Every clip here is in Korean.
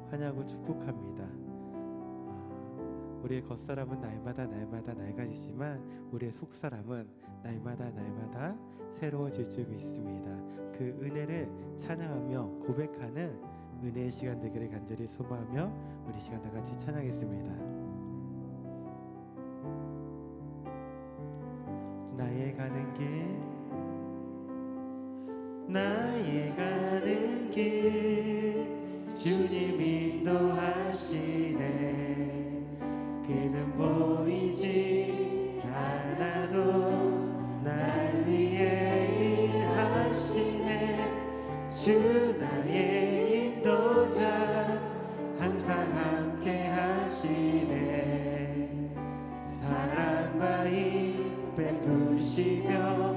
환영하고 축복합니다. 우리의 겉사람은 날마다 낡아지지만 우리의 속사람은 날마다 새로워질 줄 믿습니다. 그 은혜를 찬양하며 고백하는 은혜의 시간 되기를 간절히 소망하며 우리 시간 다 같이 찬양했습니다. 나의 가는 길 주님 인도하시네. 그는 보이지 않아도 날 위해 일하시네. 주 나의 인도자 항상 함께 하시네. 사랑과 힘 베푸시며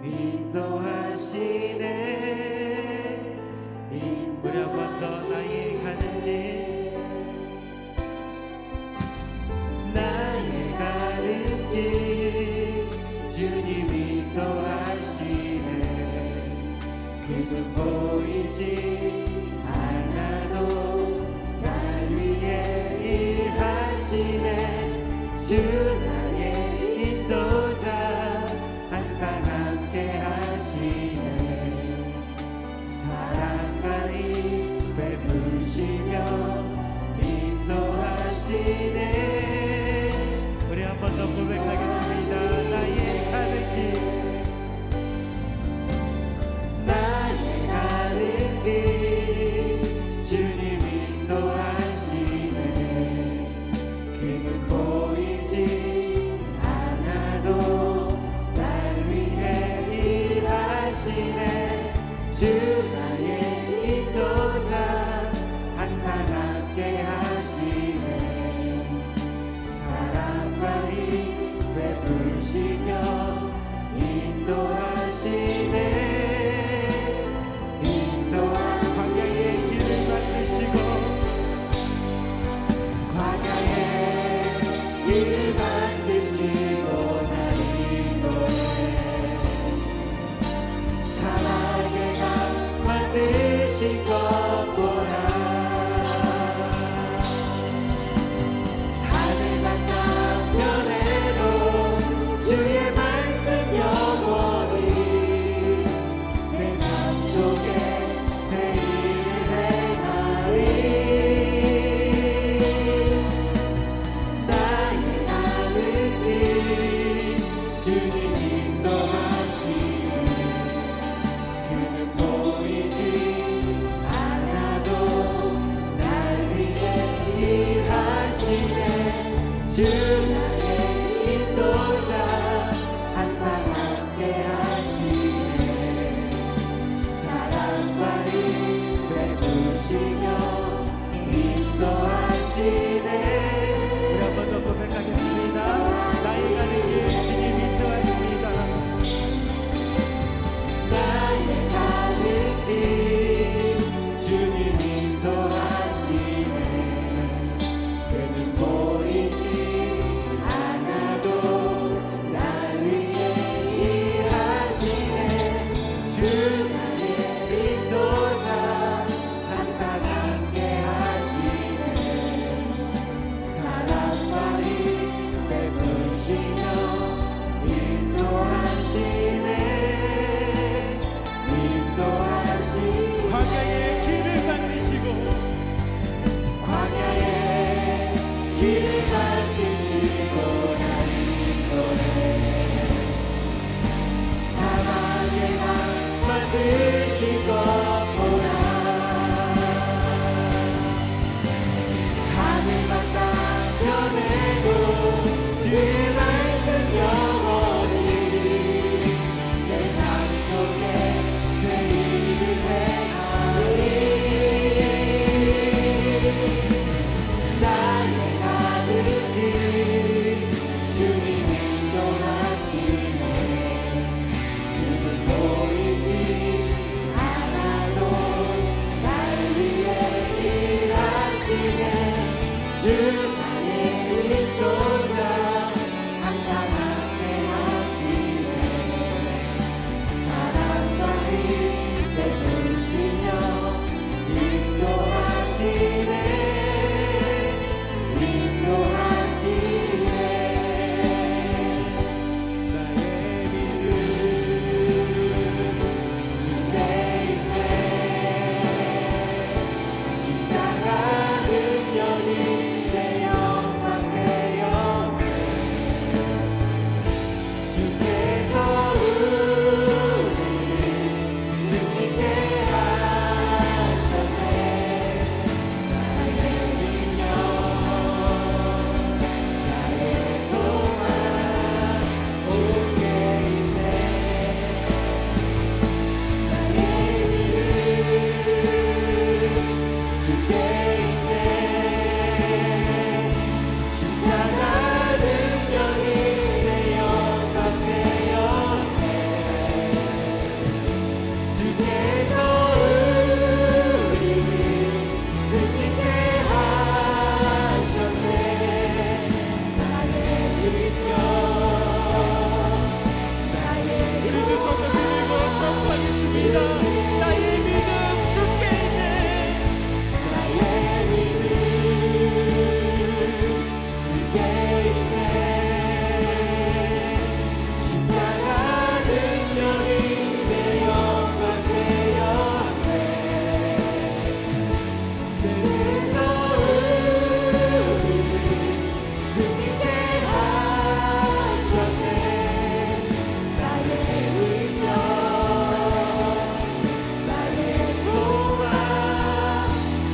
인도하시네. 우리 한 번 더 나의 가는 길 주님 인도하시네. 그는 보이지 않아도 날 위해 일하시네. 주 나의 인도자 항상 함께 하시네. 사랑과 힘 베푸시며 인도하시네. 우리 한 번 더 고백하겠습니다. 나의 가는 길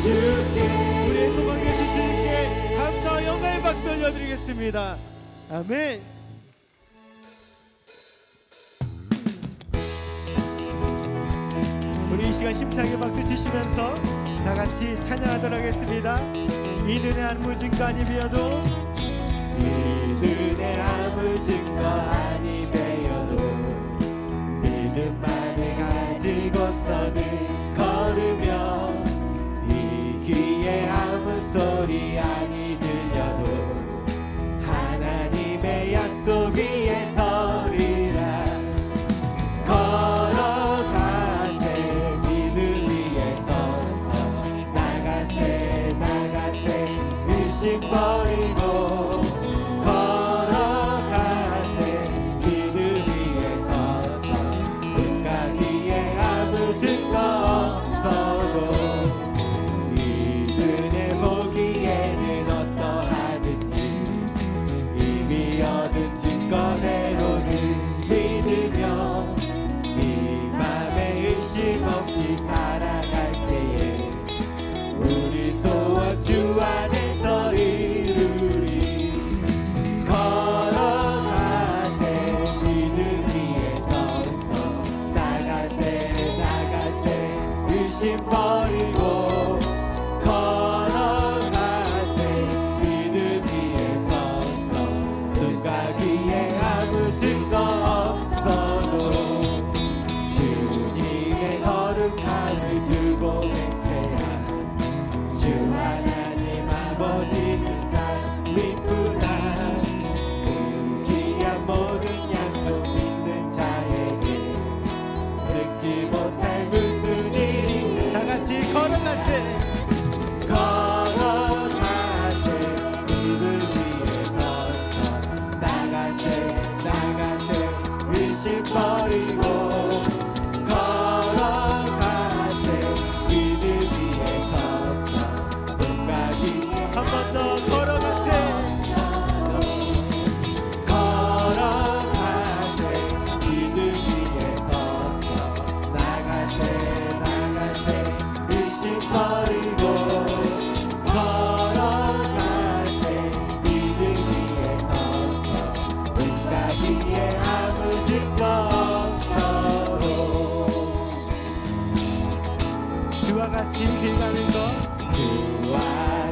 주께 우리의 소망 되신 주님께 감사와 영광의 박수 올려드리겠습니다. 아멘. 우리 이 시간 힘차게 박수 치시면서 다 같이 찬양하도록 하겠습니다. 이 눈에 아무 증거 아니 배어도 이 눈에 아무 증거 아니 배어도 믿음만을 가지고서는 걸으며 이 귀에 아무 소리 아니 들려도 하나님의 약속 위에 서리라. 걸어가세 믿음 위에 서서 나가세 나가세 의심 버리고 걸어가세 믿음 위에 서서 눈과 귀에 아무 증거 없어도 이 눈에 보기에는 어떠하든지 이미 얻은 증거대로는 믿으며 이 맘에 의심 없이 살아갈 때에 우리 소원 주 안에서 이루리. 걸어가세 믿음 위에 서서 나가세 나가세 의심 버리고 걸어가세 믿음 위에 서서 눈과 귀에 아무 증거 없어도 주님의 거룩함을 두고 맹세한 주 하나님 아버지는 삶이구나. 그 귀한 모든 약속 믿는 자에게 늙지 못할 무슨 일이. 다 같이 걸어가세 걸어가세 믿음 위에 서서 나가세 나가세 의심 버리고 걸어가세 믿음 위에 서서 눈과 귀에 한 번 더 걸어가세 걸어가세 믿음 위에 서서 나가세 나가세 의심 버리고 걸어가세 믿음 위에 서서 눈과 귀에 아무 증거 없어도 주와 같이 길 가는 것 주와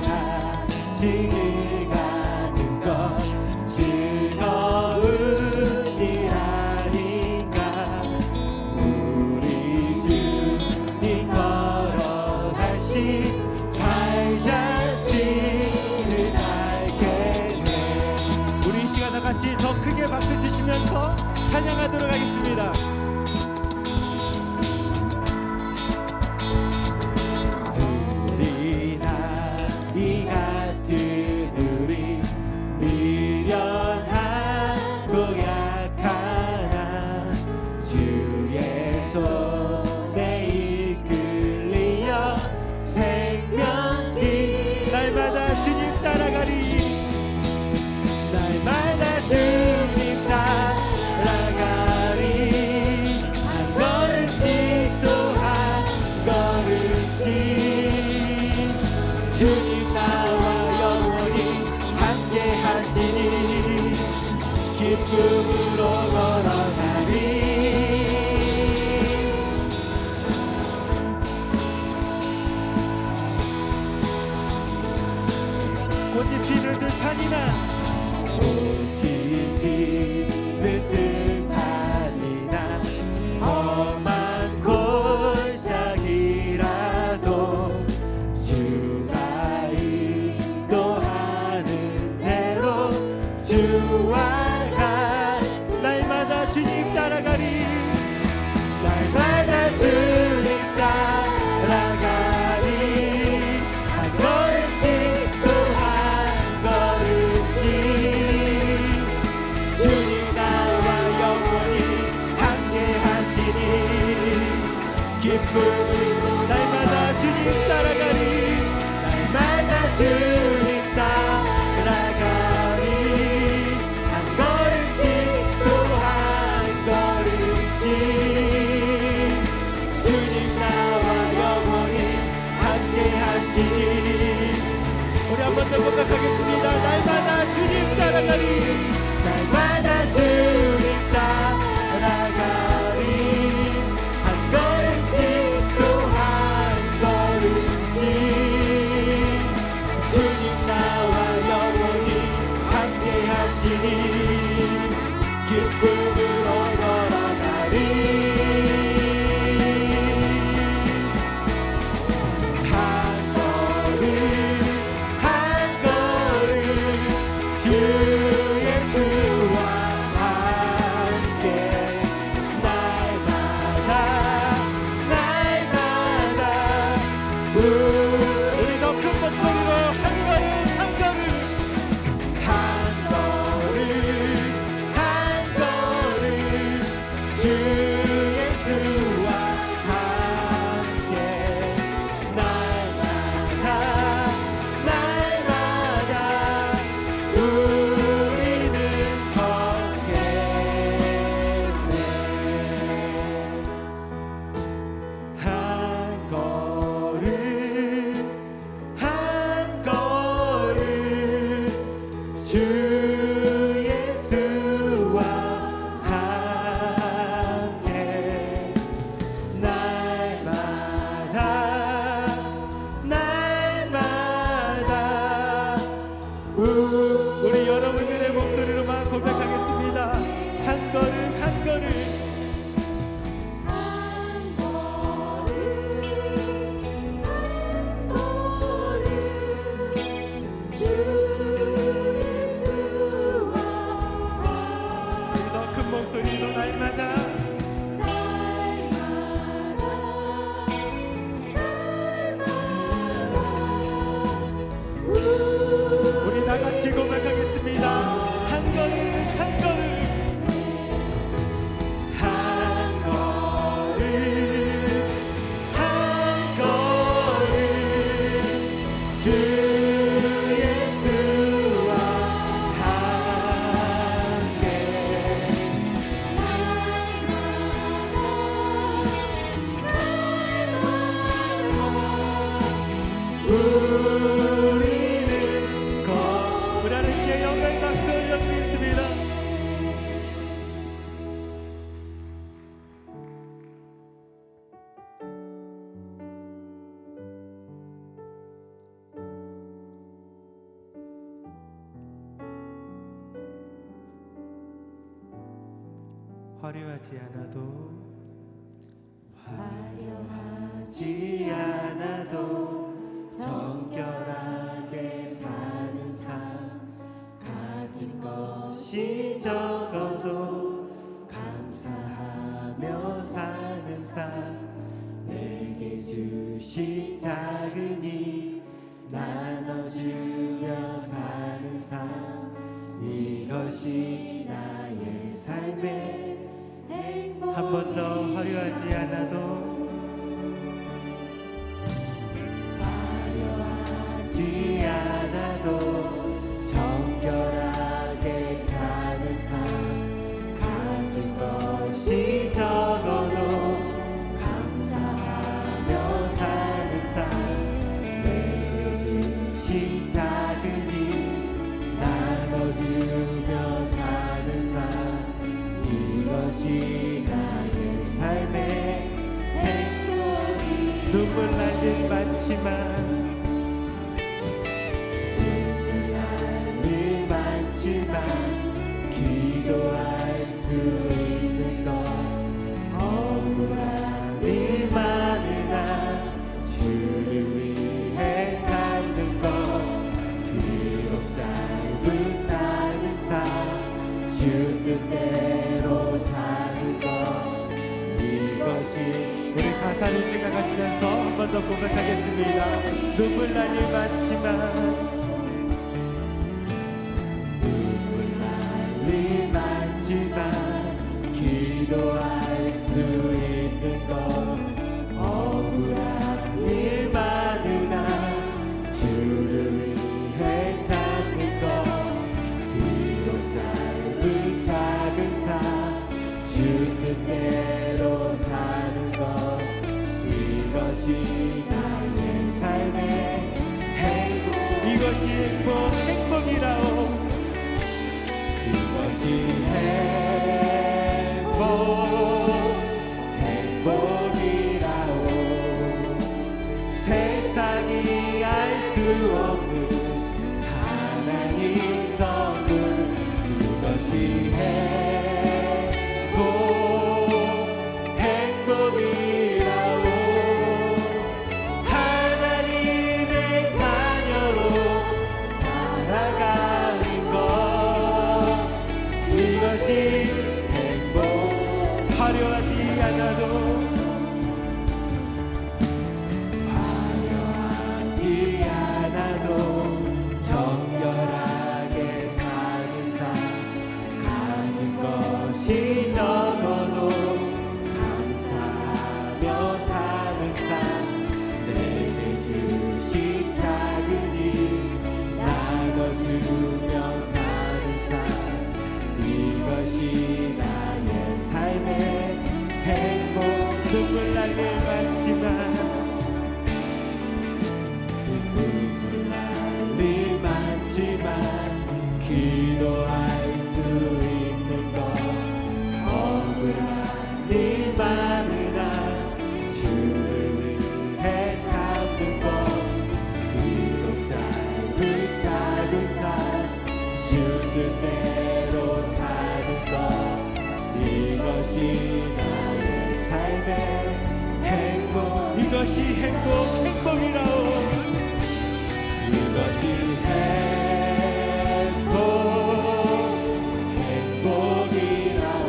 같이 길 가는 것 즐거운 일 아닌가. 우리 주님 걸어가신 발자취를 알겠네. 우리 이 시간 다같이 더 크게 박수 치시면서 찬양하도록 하겠습니다. 둘이 나이 같은 우리 미련하고 약하나 주의 손에 이끌리어 생명길 날마다 주님 따라가리. 날마다 주님 따라가리. 한 걸음씩 또 한 걸음씩 주님 나와 영원히 함께 하시니 기쁨으로 걸어가리. 꽃이 피는 듯하니나 꽃이 피는 듯하니나 험한 골짜기라도 주가 인도하는 대로 주와 같이 날마다 주님 따라가리. 날마다 주님 따라가리. 한 걸음씩 또 한 걸음씩 주시니. 우리 한 번 더 고백하겠습니다. 날마다 주님 따라가리. 날마다 주님 따라가리. 한 걸음씩 또 한 걸음씩 주님 나와 영원히 함께 하시니. 기쁨으로 걸어가리. 우리 더 큰 목소리로 한 걸음 한 걸음 한 걸음 한 걸음 주 예수와 함께 날마다 날마다 우리는 걷겠네. 한 걸음 주 예수와 함께 날마다 날마다 우리 여러분들의 목소리로만 고백하겠습니다. 한 걸음 한 걸음 목소리로 날마다 우리 다 같이 고백하겠습니다. 한 걸음 한 걸음 한 걸음 한 걸음 주 예수와 함께 우리는 우리 하나님께 영광의 박수 올려드리겠습니다. 화려하지 않아도 화려하지 않아도 정결하게 사는 삶 가진 것이 적어도 감사하며 사는 삶 내게 주신 작은 일 나눠주며 사는 삶 이것이 나의 삶의 행복. 한 번 더 화려하지 않아도 화려하지 않아도 정결하게 사는 삶 가진 것이 적어도 감사하며 사는 삶 내게 주신 작은 일 나눠주며 사는 삶 이것이 나의 삶의 행복이. 눈물 날 일 많지만 기도할 수 있는 것 억울한 일 많으나 주를 위해 찾는 것 비록 짧은 작은 삶 주 뜻대로 사는 것 이것이. 우리 가사를 생각하시면서 한 번 더 고백하겠습니다. 눈물 날 일 많지만 기도할 수 있는 것 억울한 일 많으나 주를 위해 찾는 것 비록 짧은 작은 삶 주 뜻대로 사는 것 이것이 나의 삶의 이것이 행복이라오. 이것이 행복이라오. 세상이 알 수 없는 하나님 선물. 이것이 행복이라오. 하나님의 자녀로 살아가는 것. 이것이 행복. 화려하지 않아도 정결하게 사는 삶. 가진 것이 적어도 감사하며 사는 삶. 내게 주신 작은 일 나눠주며 사는 삶. 이것이 나의 삶의 행복. 눈물 날릴 많지만 기도할 수 있는 것. 억울한 일 많으나 주를 위해 참는 것. 비록 짧은 삶 주 뜻대로 사는 것. 이것이 나의 삶의 행복. 이것이 행복이라오. 이것이 행복이라오.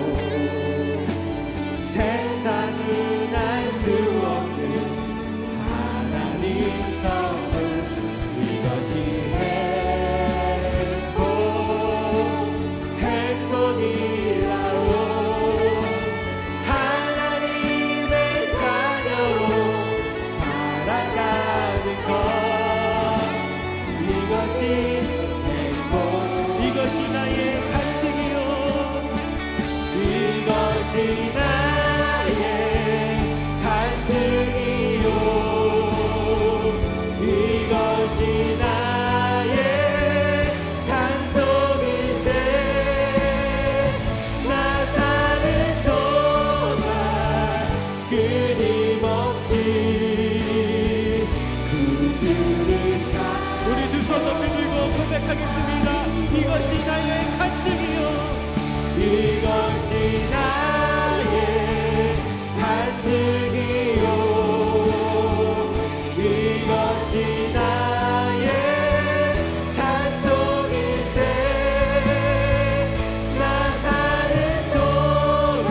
세상은 알 수 없는 하나님 선물. 이것이 행복이라오. 하나님의 자녀로 살아가는 것. 이것이 행복. 이것이 나의 간증이요. 이것이 나의 간증이요. 이것이 나의 찬송일세. 나 사는 동안 끊임없이 그 주를 우리 두 손 높이 들고 고백하겠습니다. 이것이 나의 간증이요. 이것이 나의 간증이요. 이것이 나의 찬송일세. 나 사는 동안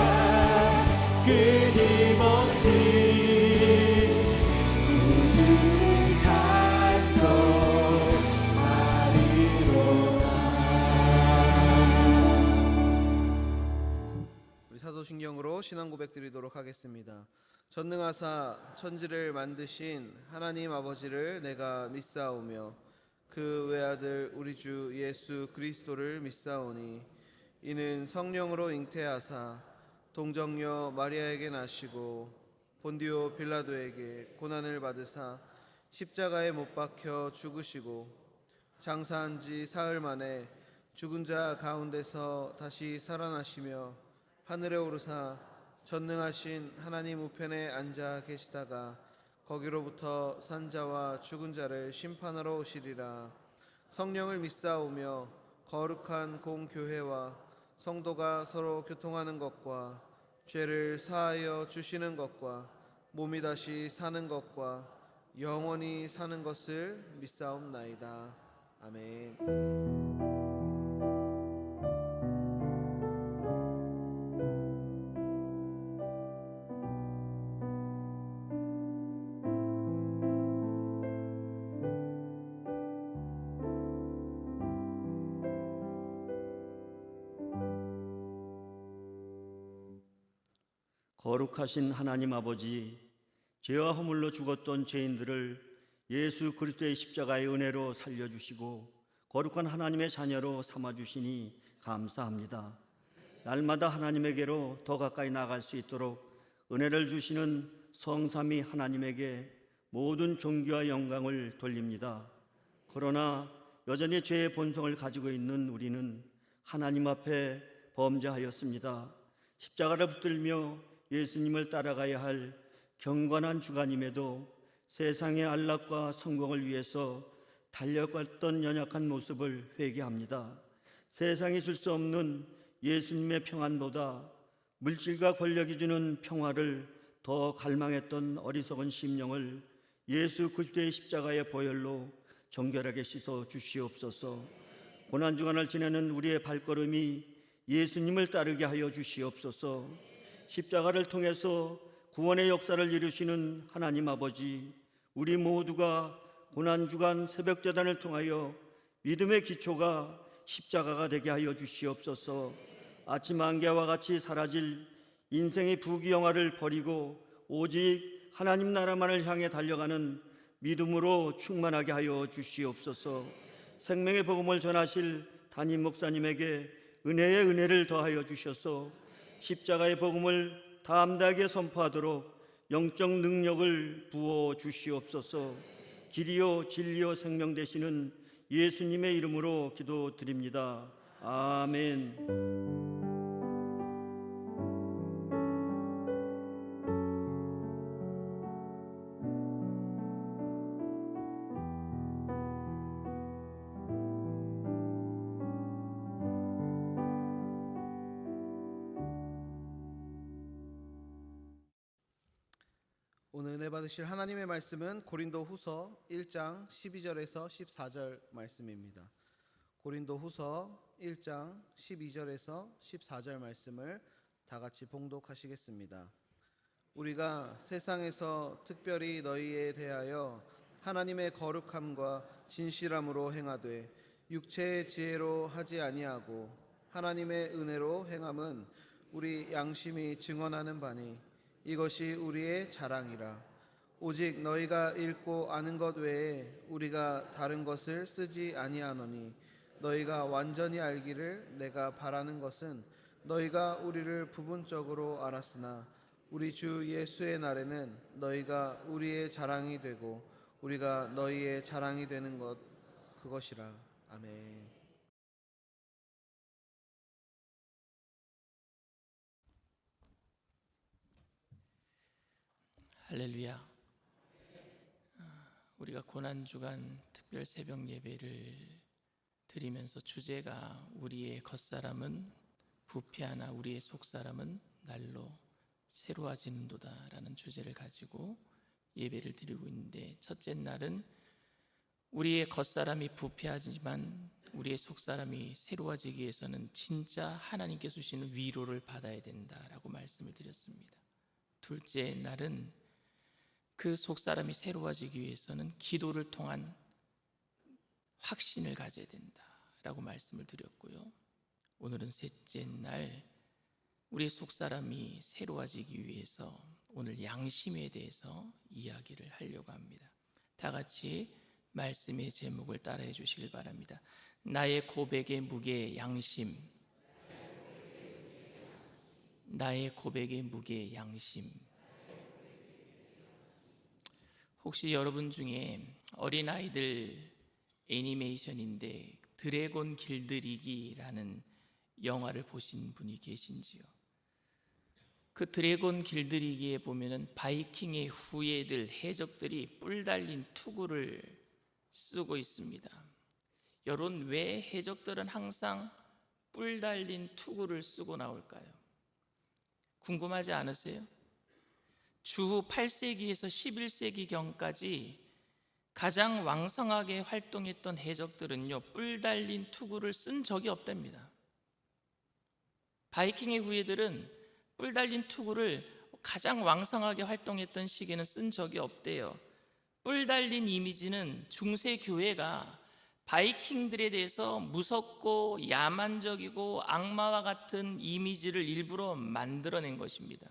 끊임없이 사도신경으로 신앙 고백 드리도록 하겠습니다. 전능하사 천지를 만드신 하나님 아버지를 내가 믿사오며 그 외아들 우리 주 예수 그리스도를 믿사오니 이는 성령으로 잉태하사 동정녀 마리아에게 나시고 본디오 빌라도에게 고난을 받으사 십자가에 못 박혀 죽으시고 장사한 지 사흘 만에 죽은 자 가운데서 다시 살아나시며 하늘에 오르사 전능하신 하나님 우편에 앉아 계시다가 거기로부터 산자와 죽은 자를 심판하러 오시리라. 성령을 믿사오며 거룩한 공교회와 성도가 서로 교통하는 것과 죄를 사하여 주시는 것과 몸이 다시 사는 것과 영원히 사는 것을 믿사옵나이다. 아멘. 거룩하신 하나님 아버지, 죄와 허물로 죽었던 죄인들을 예수 그리스도의 십자가의 은혜로 살려주시고 거룩한 하나님의 자녀로 삼아주시니 감사합니다. 날마다 하나님에게로 더 가까이 나갈 수 있도록 은혜를 주시는 성삼위 하나님에게 모든 존귀와 영광을 돌립니다. 그러나 여전히 죄의 본성을 가지고 있는 우리는 하나님 앞에 범죄하였습니다. 십자가를 붙들며 예수님을 따라가야 할 경건한 주간임에도 세상의 안락과 성공을 위해서 달려갔던 연약한 모습을 회개합니다. 세상이 줄 수 없는 예수님의 평안보다 물질과 권력이 주는 평화를 더 갈망했던 어리석은 심령을 예수 그리스도의 십자가의 보혈로 정결하게 씻어 주시옵소서. 고난주간을 지내는 우리의 발걸음이 예수님을 따르게 하여 주시옵소서. 십자가를 통해서 구원의 역사를 이루시는 하나님 아버지, 우리 모두가 고난주간 새벽제단을 통하여 믿음의 기초가 십자가가 되게 하여 주시옵소서. 아침 안개와 같이 사라질 인생의 부귀영화를 버리고 오직 하나님 나라만을 향해 달려가는 믿음으로 충만하게 하여 주시옵소서. 생명의 복음을 전하실 담임 목사님에게 은혜의 은혜를 더하여 주셔서 십자가의 복음을 담대하게 선포하도록 영적 능력을 부어 주시옵소서. 길이요 진리요 생명 되시는 예수님의 이름으로 기도드립니다. 아멘. 오늘 은혜 받으실 하나님의 말씀은 고린도 후서 1장 12절에서 14절 말씀입니다. 고린도 후서 1장 12절에서 14절 말씀을 다 같이 봉독하시겠습니다. 우리가 세상에서 특별히 너희에 대하여 하나님의 거룩함과 진실함으로 행하되 육체의 지혜로 하지 아니하고 하나님의 은혜로 행함은 우리 양심이 증언하는 바니 이것이 우리의 자랑이라. 오직 너희가 읽고 아는 것 외에 우리가 다른 것을 쓰지 아니하노니 너희가 완전히 알기를 내가 바라는 것은 너희가 우리를 부분적으로 알았으나 우리 주 예수의 날에는 너희가 우리의 자랑이 되고 우리가 너희의 자랑이 되는 것 그것이라. 아멘. 할렐루야. 우리가 고난주간 특별 새벽 예배를 드리면서 주제가 우리의 겉사람은 부패하나 우리의 속사람은 날로 새로워지는도다 라는 주제를 가지고 예배를 드리고 있는데, 첫째 날은 우리의 겉사람이 부패하지만 우리의 속사람이 새로워지기 위해서는 진짜 하나님께서 주시는 위로를 받아야 된다라고 말씀을 드렸습니다. 둘째 날은 그 속사람이 새로워지기 위해서는 기도를 통한 확신을 가져야 된다라고 말씀을 드렸고요. 오늘은 셋째 날, 우리 속사람이 새로워지기 위해서 오늘 양심에 대해서 이야기를 하려고 합니다. 다 같이 말씀의 제목을 따라해 주시길 바랍니다. 나의 고백의 무게 양심. 나의 고백의 무게 양심. 혹시 여러분 중에 어린아이들 애니메이션인데 드래곤 길들이기라는 영화를 보신 분이 계신지요? 그 드래곤 길들이기에 보면은 바이킹의 후예들, 해적들이 뿔 달린 투구를 쓰고 있습니다. 여러분, 왜 해적들은 항상 뿔 달린 투구를 쓰고 나올까요? 궁금하지 않으세요? 주후 8세기에서 11세기경까지 가장 왕성하게 활동했던 해적들은요, 뿔 달린 투구를 쓴 적이 없답니다. 바이킹의 후예들은 뿔 달린 투구를 가장 왕성하게 활동했던 시기에는 쓴 적이 없대요. 뿔 달린 이미지는 중세 교회가 바이킹들에 대해서 무섭고 야만적이고 악마와 같은 이미지를 일부러 만들어낸 것입니다.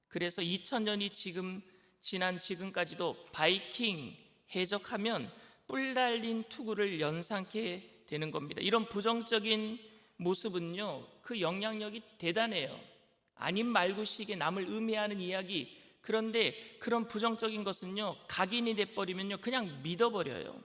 그래서 2000년이 지난 지금까지도 바이킹 해적하면 뿔 달린 투구를 연상케 되는 겁니다. 이런 부정적인 모습은요, 그 영향력이 대단해요. 아님 말고식에 남을 음해하는 이야기, 그런데 그런 부정적인 것은요, 각인이 돼버리면요 그냥 믿어버려요.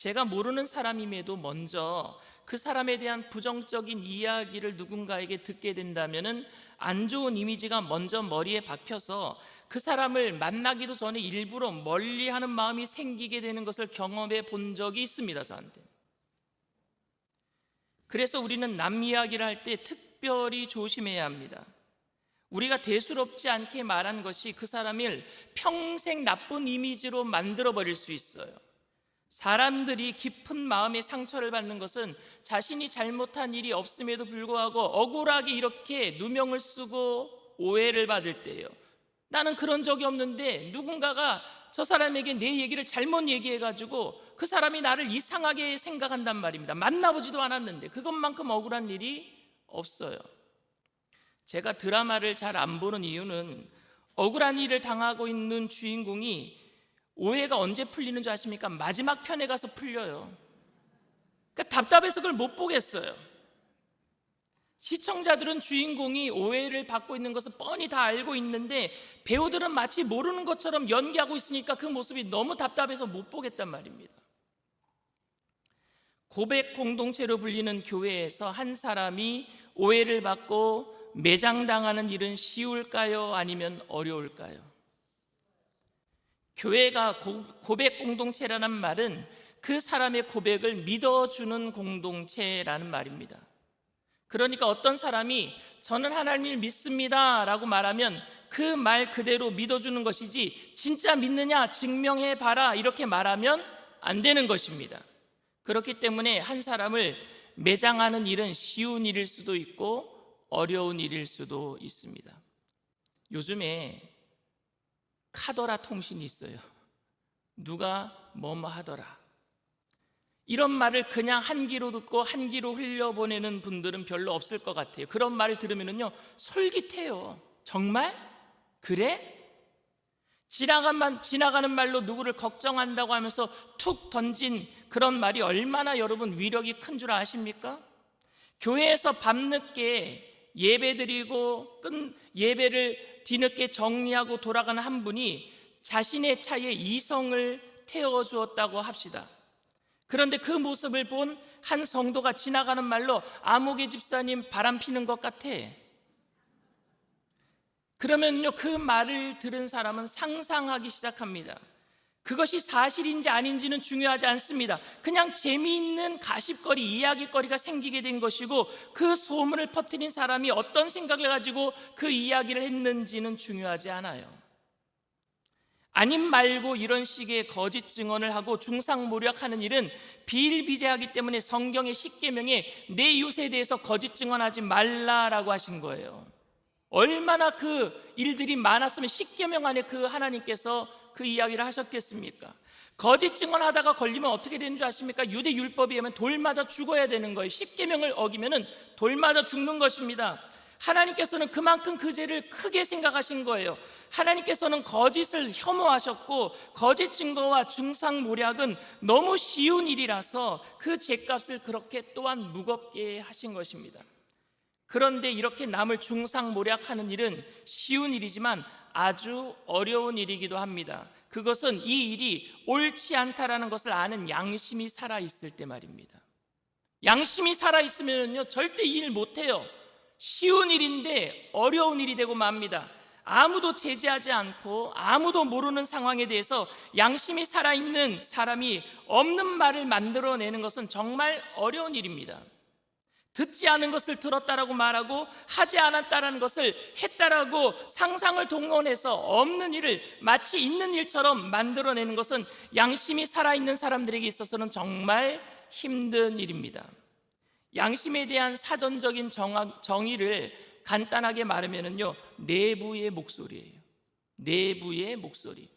제가 모르는 사람임에도 먼저 그 사람에 대한 부정적인 이야기를 누군가에게 듣게 된다면은 안 좋은 이미지가 먼저 머리에 박혀서 그 사람을 만나기도 전에 일부러 멀리하는 마음이 생기게 되는 것을 경험해 본 적이 있습니다, 저한테. 그래서 우리는 남 이야기를 할 때 특별히 조심해야 합니다. 우리가 대수롭지 않게 말한 것이 그 사람을 평생 나쁜 이미지로 만들어버릴 수 있어요. 사람들이 깊은 마음의 상처를 받는 것은 자신이 잘못한 일이 없음에도 불구하고 억울하게 이렇게 누명을 쓰고 오해를 받을 때예요. 나는 그런 적이 없는데 누군가가 저 사람에게 내 얘기를 잘못 얘기해가지고 그 사람이 나를 이상하게 생각한단 말입니다. 만나보지도 않았는데 그것만큼 억울한 일이 없어요. 제가 드라마를 잘 안 보는 이유는 억울한 일을 당하고 있는 주인공이 오해가 언제 풀리는 줄 아십니까? 마지막 편에 가서 풀려요. 그러니까 답답해서 그걸 못 보겠어요. 시청자들은 주인공이 오해를 받고 있는 것을 뻔히 다 알고 있는데 배우들은 마치 모르는 것처럼 연기하고 있으니까 그 모습이 너무 답답해서 못 보겠단 말입니다. 고백 공동체로 불리는 교회에서 한 사람이 오해를 받고 매장당하는 일은 쉬울까요? 아니면 어려울까요? 교회가 고백 공동체라는 말은 그 사람의 고백을 믿어주는 공동체라는 말입니다. 그러니까 어떤 사람이 저는 하나님을 믿습니다 라고 말하면 그 말 그대로 믿어주는 것이지 진짜 믿느냐 증명해 봐라 이렇게 말하면 안 되는 것입니다. 그렇기 때문에 한 사람을 매장하는 일은 쉬운 일일 수도 있고 어려운 일일 수도 있습니다. 요즘에 카더라 통신이 있어요. 누가 뭐뭐 하더라. 이런 말을 그냥 한 귀로 듣고 한 귀로 흘려보내는 분들은 별로 없을 것 같아요. 그런 말을 들으면요 솔깃해요. 정말? 그래? 지나가는 말로 누구를 걱정한다고 하면서 툭 던진 그런 말이 얼마나 여러분 위력이 큰 줄 아십니까? 교회에서 밤늦게 예배드리고 예배를 뒤늦게 정리하고 돌아가는 한 분이 자신의 차에 이성을 태워주었다고 합시다. 그런데 그 모습을 본 한 성도가 지나가는 말로 아무개 집사님 바람 피는 것 같아. 그러면요 그 말을 들은 사람은 상상하기 시작합니다. 그것이 사실인지 아닌지는 중요하지 않습니다. 그냥 재미있는 가십거리, 이야기거리가 생기게 된 것이고 그 소문을 퍼뜨린 사람이 어떤 생각을 가지고 그 이야기를 했는지는 중요하지 않아요. 아님 말고 이런 식의 거짓 증언을 하고 중상모략하는 일은 비일비재하기 때문에 성경의 10계명에 내 이웃에 대해서 거짓 증언하지 말라라고 하신 거예요. 얼마나 그 일들이 많았으면 10계명 안에 그 하나님께서 그 이야기를 하셨겠습니까? 거짓 증언하다가 걸리면 어떻게 되는 줄 아십니까? 유대 율법에 의하면 돌 맞아 죽어야 되는 거예요. 10계명을 어기면 돌 맞아 죽는 것입니다. 하나님께서는 그만큼 그 죄를 크게 생각하신 거예요. 하나님께서는 거짓을 혐오하셨고 거짓 증거와 중상모략은 너무 쉬운 일이라서 그 죄값을 그렇게 또한 무겁게 하신 것입니다. 그런데 이렇게 남을 중상모략하는 일은 쉬운 일이지만 아주 어려운 일이기도 합니다. 그것은 이 일이 옳지 않다라는 것을 아는 양심이 살아있을 때 말입니다. 양심이 살아있으면요 절대 이 일 못해요. 쉬운 일인데 어려운 일이 되고 맙니다. 아무도 제지하지 않고 아무도 모르는 상황에 대해서 양심이 살아있는 사람이 없는 말을 만들어내는 것은 정말 어려운 일입니다. 듣지 않은 것을 들었다라고 말하고 하지 않았다라는 것을 했다라고 상상을 동원해서 없는 일을 마치 있는 일처럼 만들어내는 것은 양심이 살아있는 사람들에게 있어서는 정말 힘든 일입니다. 양심에 대한 사전적인 정의를 간단하게 말하면요 내부의 목소리예요. 내부의 목소리.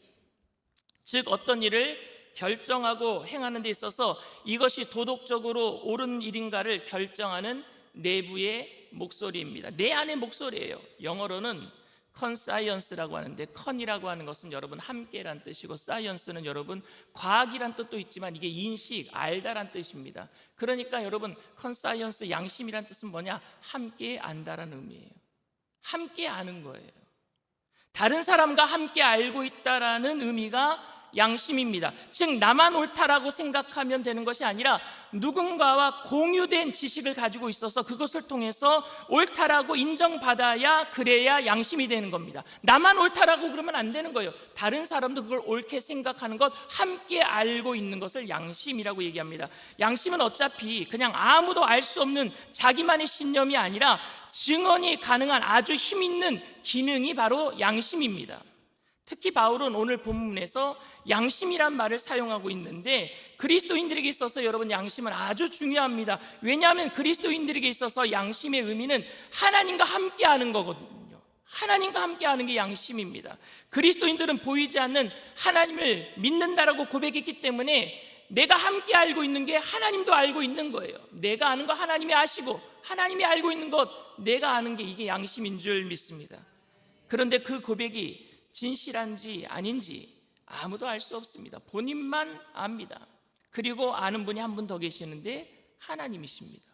즉 어떤 일을 결정하고 행하는 데 있어서 이것이 도덕적으로 옳은 일인가를 결정하는 내부의 목소리입니다. 내 안의 목소리예요. 영어로는 컨사이언스라고 하는데 컨이라고 하는 것은 여러분 함께란 뜻이고 사이언스는 여러분 과학이란 뜻도 있지만 이게 인식, 알다란 뜻입니다. 그러니까 여러분 컨사이언스 양심이란 뜻은 뭐냐? 함께 안다라는 의미예요. 함께 아는 거예요. 다른 사람과 함께 알고 있다라는 의미가 양심입니다. 즉 나만 옳다라고 생각하면 되는 것이 아니라 누군가와 공유된 지식을 가지고 있어서 그것을 통해서 옳다라고 인정받아야, 그래야 양심이 되는 겁니다. 나만 옳다라고 그러면 안 되는 거예요. 다른 사람도 그걸 옳게 생각하는 것, 함께 알고 있는 것을 양심이라고 얘기합니다. 양심은 어차피 그냥 아무도 알 수 없는 자기만의 신념이 아니라 증언이 가능한 아주 힘 있는 기능이 바로 양심입니다. 특히 바울은 오늘 본문에서 양심이란 말을 사용하고 있는데, 그리스도인들에게 있어서 여러분 양심은 아주 중요합니다. 왜냐하면 그리스도인들에게 있어서 양심의 의미는 하나님과 함께하는 거거든요. 하나님과 함께하는 게 양심입니다. 그리스도인들은 보이지 않는 하나님을 믿는다라고 고백했기 때문에 내가 함께 알고 있는 게 하나님도 알고 있는 거예요. 내가 아는 거 하나님이 아시고, 하나님이 알고 있는 것 내가 아는 게, 이게 양심인 줄 믿습니다. 그런데 그 고백이 진실한지 아닌지 아무도 알 수 없습니다. 본인만 압니다. 그리고 아는 분이 한 분 더 계시는데 하나님이십니다.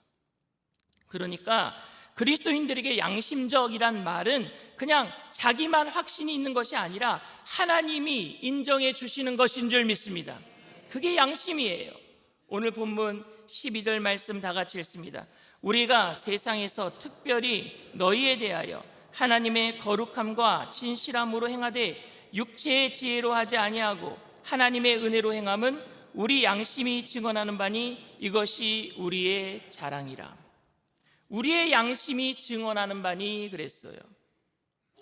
그러니까 그리스도인들에게 양심적이란 말은 그냥 자기만 확신이 있는 것이 아니라 하나님이 인정해 주시는 것인 줄 믿습니다. 그게 양심이에요. 오늘 본문 12절 말씀 다 같이 읽습니다. 우리가 세상에서 특별히 너희에 대하여 하나님의 거룩함과 진실함으로 행하되 육체의 지혜로 하지 아니하고 하나님의 은혜로 행함은 우리 양심이 증언하는 바니 이것이 우리의 자랑이라. 우리의 양심이 증언하는 바니 그랬어요.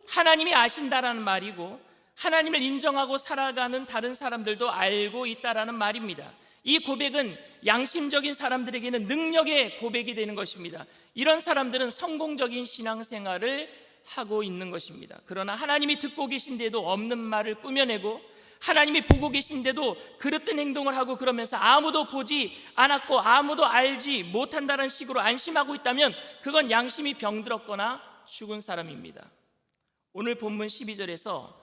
하나님이 아신다라는 말이고, 하나님을 인정하고 살아가는 다른 사람들도 알고 있다라는 말입니다. 이 고백은 양심적인 사람들에게는 능력의 고백이 되는 것입니다. 이런 사람들은 성공적인 신앙생활을 하고 있는 것입니다. 그러나 하나님이 듣고 계신데도 없는 말을 꾸며내고, 하나님이 보고 계신데도 그릇된 행동을 하고, 그러면서 아무도 보지 않았고 아무도 알지 못한다는 식으로 안심하고 있다면 그건 양심이 병들었거나 죽은 사람입니다. 오늘 본문 12절에서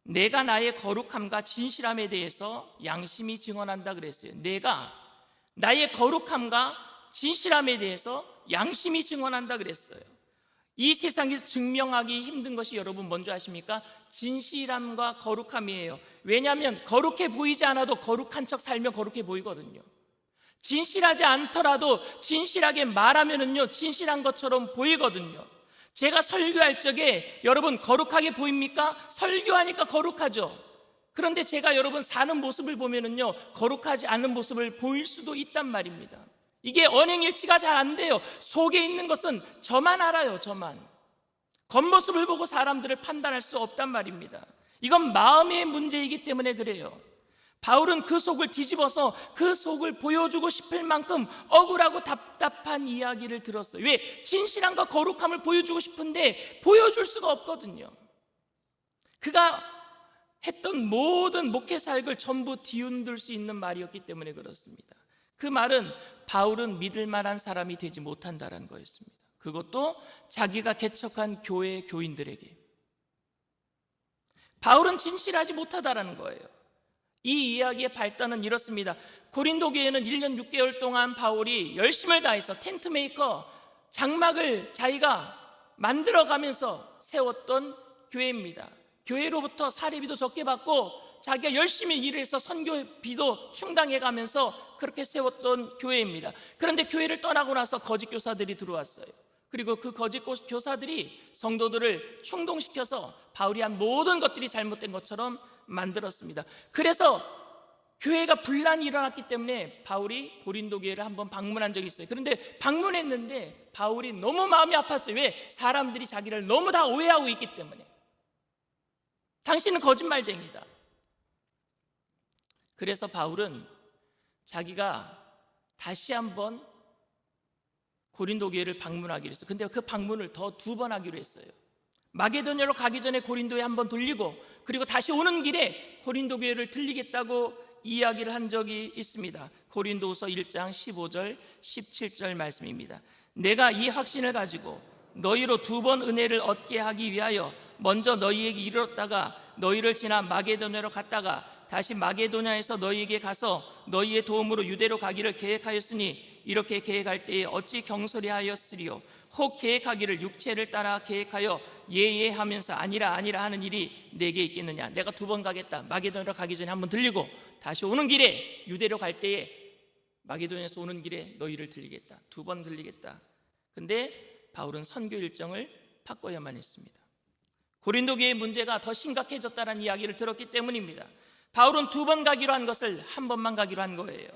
내가 나의 거룩함과 진실함에 대해서 양심이 증언한다 그랬어요. 내가 나의 거룩함과 진실함에 대해서 양심이 증언한다 그랬어요. 이 세상에서 증명하기 힘든 것이 여러분 뭔지 아십니까? 진실함과 거룩함이에요. 왜냐하면 거룩해 보이지 않아도 거룩한 척 살면 거룩해 보이거든요. 진실하지 않더라도 진실하게 말하면은요 진실한 것처럼 보이거든요. 제가 설교할 적에 여러분 거룩하게 보입니까? 설교하니까 거룩하죠. 그런데 제가 여러분 사는 모습을 보면은요 거룩하지 않은 모습을 보일 수도 있단 말입니다. 이게 언행일치가 잘 안 돼요. 속에 있는 것은 저만 알아요. 저만. 겉모습을 보고 사람들을 판단할 수 없단 말입니다. 이건 마음의 문제이기 때문에 그래요. 바울은 그 속을 뒤집어서 그 속을 보여주고 싶을 만큼 억울하고 답답한 이야기를 들었어요. 왜? 진실함과 거룩함을 보여주고 싶은데 보여줄 수가 없거든요. 그가 했던 모든 목회 사역을 전부 뒤흔들 수 있는 말이었기 때문에 그렇습니다. 그 말은 바울은 믿을 만한 사람이 되지 못한다는 거였습니다. 그것도 자기가 개척한 교회 교인들에게. 바울은 진실하지 못하다라는 거예요. 이 이야기의 발단은 이렇습니다. 고린도 교회는 1년 6개월 동안 바울이 열심을 다해서 텐트 메이커, 장막을 자기가 만들어가면서 세웠던 교회입니다. 교회로부터 사례비도 적게 받고 자기가 열심히 일해서 선교비도 충당해가면서 그렇게 세웠던 교회입니다. 그런데 교회를 떠나고 나서 거짓 교사들이 들어왔어요. 그리고 그 거짓 교사들이 성도들을 충동시켜서 바울이 한 모든 것들이 잘못된 것처럼 만들었습니다. 그래서 교회가 분란이 일어났기 때문에 바울이 고린도 교회를 한번 방문한 적이 있어요. 그런데 방문했는데 바울이 너무 마음이 아팠어요. 왜? 사람들이 자기를 너무 다 오해하고 있기 때문에. 당신은 거짓말쟁이다. 그래서 바울은 자기가 다시 한번 고린도 교회를 방문하기로 했어요. 근데 그 방문을 더 2번 하기로 했어요. 마게도냐로 가기 전에 고린도에 한번 돌리고, 그리고 다시 오는 길에 고린도 교회를 들리겠다고 이야기를 한 적이 있습니다. 고린도후서 1장 15절 17절 말씀입니다. 내가 이 확신을 가지고 너희로 2번 은혜를 얻게 하기 위하여 먼저 너희에게 이르렀다가 너희를 지나 마게도냐로 갔다가 다시 마게도냐에서 너희에게 가서 너희의 도움으로 유대로 가기를 계획하였으니 이렇게 계획할 때에 어찌 경솔히 하였으리요. 혹 계획하기를 육체를 따라 계획하여 예하면서 아니라 하는 일이 내게 있겠느냐. 내가 2번 가겠다. 마게도냐로 가기 전에 한번 들리고 다시 오는 길에 유대로 갈 때에 마게도냐에서 오는 길에 너희를 들리겠다. 2번 들리겠다. 근데 바울은 선교 일정을 바꿔야만 했습니다. 고린도 교회의 문제가 더 심각해졌다는 이야기를 들었기 때문입니다. 바울은 2번 가기로 한 것을 1번만 가기로 한 거예요.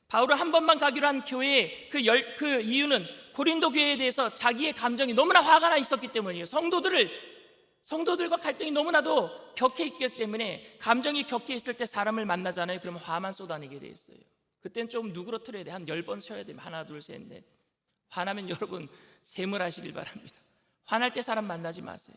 바울은 1번만 가기로 한 교회의 그 이유는 고린도 교회에 대해서 자기의 감정이 너무나 화가 나 있었기 때문이에요. 성도들과 갈등이 너무나도 격해 있기 때문에, 감정이 격해 있을 때 사람을 만나잖아요. 그러면 화만 쏟아내게 돼 있어요. 그때는 좀 누그러뜨려야 돼. 한 10번 쳐야 돼. 하나, 둘, 셋, 넷. 화나면 여러분 세물하시길 바랍니다. 화날 때 사람 만나지 마세요.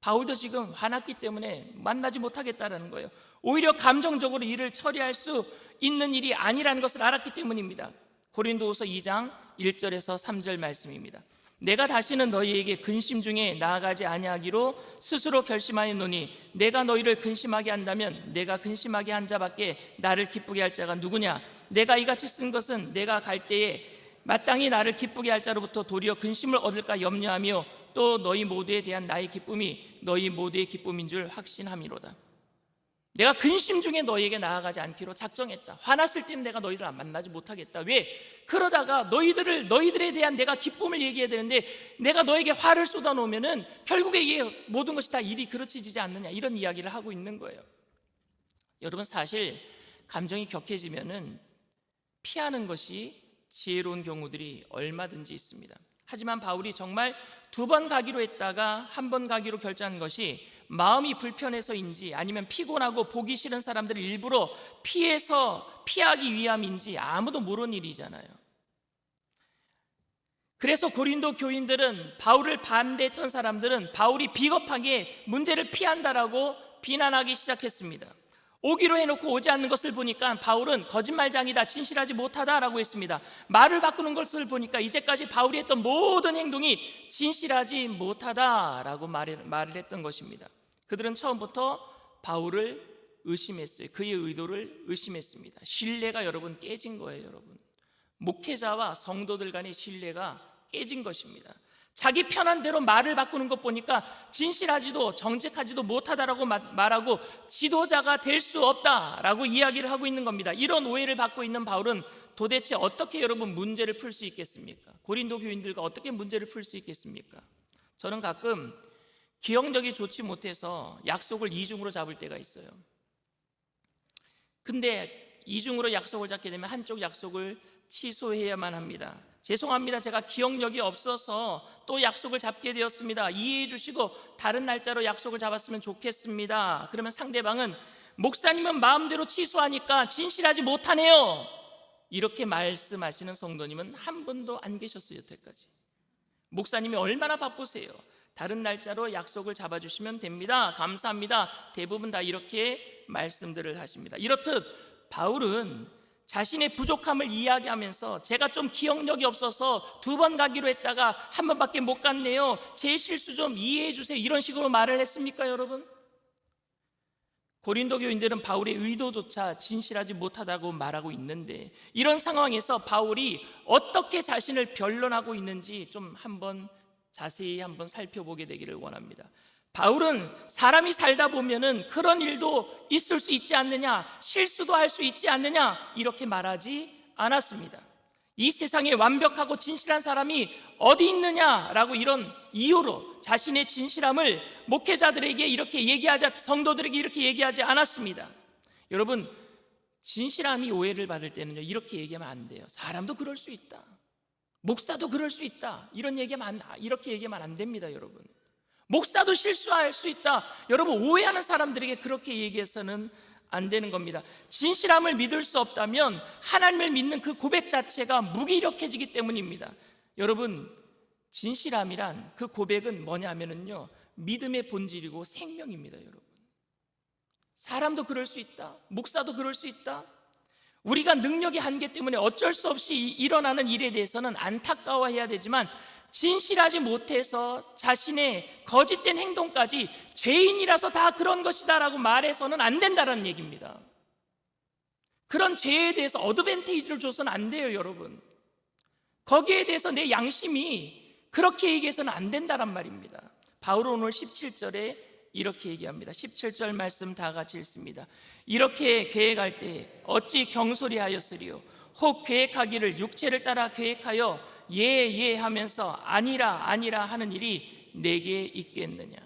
바울도 지금 화났기 때문에 만나지 못하겠다는 거예요. 오히려 감정적으로 일을 처리할 수 있는 일이 아니라는 것을 알았기 때문입니다. 고린도후서 2장 1절에서 3절 말씀입니다. 내가 다시는 너희에게 근심 중에 나아가지 아니하기로 스스로 결심하였노니 내가 너희를 근심하게 한다면 내가 근심하게 한 자밖에 나를 기쁘게 할 자가 누구냐. 내가 이같이 쓴 것은 내가 갈 때에 마땅히 나를 기쁘게 할 자로부터 도리어 근심을 얻을까 염려하며 또 너희 모두에 대한 나의 기쁨이 너희 모두의 기쁨인 줄 확신함이로다. 내가 근심 중에 너희에게 나아가지 않기로 작정했다. 화났을 때는 내가 너희들 안 만나지 못하겠다. 왜? 그러다가 너희들에 대한 내가 기쁨을 얘기해야 되는데 내가 너에게 화를 쏟아놓으면은 결국에 이게 모든 것이 다 일이 그르쳐지지 않느냐, 이런 이야기를 하고 있는 거예요. 여러분, 사실 감정이 격해지면은 피하는 것이 지혜로운 경우들이 얼마든지 있습니다. 하지만 바울이 정말 2번 가기로 했다가 1번 가기로 결정한 것이 마음이 불편해서인지 아니면 피곤하고 보기 싫은 사람들을 일부러 피하기 위함인지 아무도 모르는 일이잖아요. 그래서 고린도 교인들은, 바울을 반대했던 사람들은 바울이 비겁하게 문제를 피한다라고 비난하기 시작했습니다. 오기로 해놓고 오지 않는 것을 보니까 바울은 거짓말장이다, 진실하지 못하다라고 했습니다. 말을 바꾸는 것을 보니까 이제까지 바울이 했던 모든 행동이 진실하지 못하다라고 말을 했던 것입니다. 그들은 처음부터 바울을 의심했어요. 그의 의도를 의심했습니다. 신뢰가 여러분 깨진 거예요. 여러분, 목회자와 성도들 간의 신뢰가 깨진 것입니다. 자기 편한 대로 말을 바꾸는 것 보니까 진실하지도 정직하지도 못하다라고 말하고 지도자가 될 수 없다라고 이야기를 하고 있는 겁니다. 이런 오해를 받고 있는 바울은 도대체 어떻게 여러분 문제를 풀 수 있겠습니까? 고린도 교인들과 어떻게 문제를 풀 수 있겠습니까? 저는 가끔 기억력이 좋지 못해서 약속을 이중으로 잡을 때가 있어요. 근데 이중으로 약속을 잡게 되면 한쪽 약속을 취소해야만 합니다. 죄송합니다. 제가 기억력이 없어서 또 약속을 잡게 되었습니다. 이해해 주시고 다른 날짜로 약속을 잡았으면 좋겠습니다. 그러면 상대방은 목사님은 마음대로 취소하니까 진실하지 못하네요. 이렇게 말씀하시는 성도님은 한 분도 안 계셨어요. 여태까지. 목사님이 얼마나 바쁘세요. 다른 날짜로 약속을 잡아주시면 됩니다. 감사합니다. 대부분 다 이렇게 말씀들을 하십니다. 이렇듯 바울은 자신의 부족함을 이야기하면서 제가 좀 기억력이 없어서 2번 가기로 했다가 1번밖에 못 갔네요. 제 실수 좀 이해해 주세요. 이런 식으로 말을 했습니까, 여러분? 고린도 교인들은 바울의 의도조차 진실하지 못하다고 말하고 있는데, 이런 상황에서 바울이 어떻게 자신을 변론하고 있는지 좀 자세히 한번 살펴보게 되기를 원합니다. 바울은 사람이 살다 보면은 그런 일도 있을 수 있지 않느냐, 실수도 할 수 있지 않느냐, 이렇게 말하지 않았습니다. 이 세상에 완벽하고 진실한 사람이 어디 있느냐라고 이런 이유로 자신의 진실함을 목회자들에게 이렇게 성도들에게 이렇게 얘기하지 않았습니다. 여러분, 진실함이 오해를 받을 때는요, 이렇게 얘기하면 안 돼요. 사람도 그럴 수 있다, 목사도 그럴 수 있다, 이렇게 얘기하면 안 됩니다. 여러분, 목사도 실수할 수 있다, 여러분, 오해하는 사람들에게 그렇게 얘기해서는 안 되는 겁니다. 진실함을 믿을 수 없다면 하나님을 믿는 그 고백 자체가 무기력해지기 때문입니다. 여러분, 진실함이란 그 고백은 뭐냐면요, 믿음의 본질이고 생명입니다. 여러분, 사람도 그럴 수 있다, 목사도 그럴 수 있다. 우리가 능력의 한계 때문에 어쩔 수 없이 일어나는 일에 대해서는 안타까워해야 되지만, 진실하지 못해서 자신의 거짓된 행동까지 죄인이라서 다 그런 것이다 라고 말해서는 안 된다는 얘기입니다. 그런 죄에 대해서 어드밴테이지를 줘서는 안 돼요, 여러분. 거기에 대해서 내 양심이 그렇게 얘기해서는 안 된다란 말입니다. 바울은 오늘 17절에 이렇게 얘기합니다. 17절 말씀 다 같이 읽습니다. 이렇게 계획할 때 어찌 경솔히 하였으리요? 혹 계획하기를 육체를 따라 계획하여 예 하면서 아니라 하는 일이 내게 있겠느냐.